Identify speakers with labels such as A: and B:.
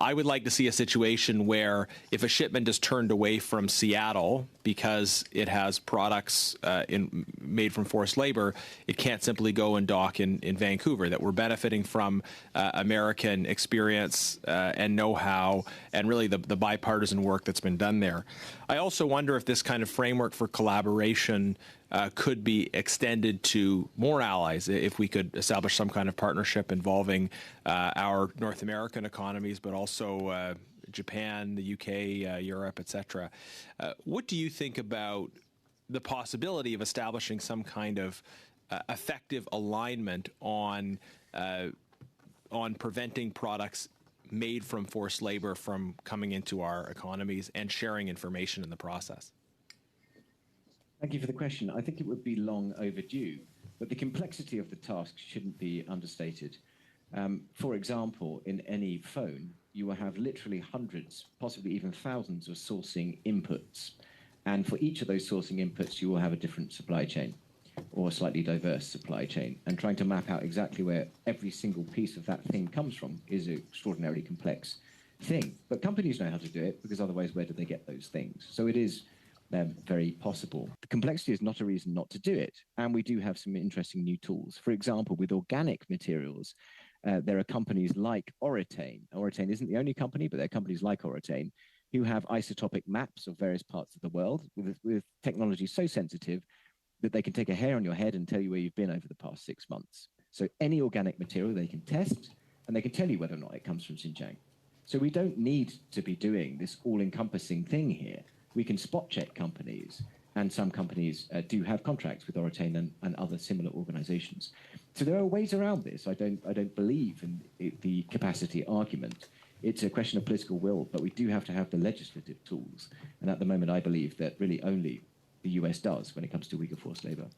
A: I would like to see a situation where if a shipment is turned away from Seattle because it has products made from forced labor, it can't simply go and dock in Vancouver, that we're benefiting from American experience and know-how and really the bipartisan work that's been done there. I also wonder if this kind of framework for collaboration could be extended to more allies, if we could establish some kind of partnership involving our North American economies, but also Japan, the UK, Europe, etc. What do you think about the possibility of establishing some kind of effective alignment on preventing products made from forced labor from coming into our economies and sharing information in the process?
B: Thank you for the question. I think it would be long overdue, but the complexity of the task shouldn't be understated. For example, in any phone, you will have literally hundreds, possibly even thousands of sourcing inputs. And for each of those sourcing inputs, you will have a different supply chain or a slightly diverse supply chain. And trying to map out exactly where every single piece of that thing comes from is an extraordinarily complex thing. But companies know how to do it, because otherwise, where do they get those things? So it is very possible. The complexity is not a reason not to do it. And we do have some interesting new tools. For example, with organic materials, there are companies like Oratane. Oratane isn't the only company, but there are companies like Oratane who have isotopic maps of various parts of the world with technology so sensitive that they can take a hair on your head and tell you where you've been over the past 6 months. So any organic material they can test, and they can tell you whether or not it comes from Xinjiang. So we don't need to be doing this all-encompassing thing here. We can spot check companies, and some companies do have contracts with Oratane and other similar organizations. So there are ways around this. I don't believe in the capacity argument. It's a question of political will, but we do have to have the legislative tools. And at the moment, I believe that really only the US does when it comes to Uyghur forced labor.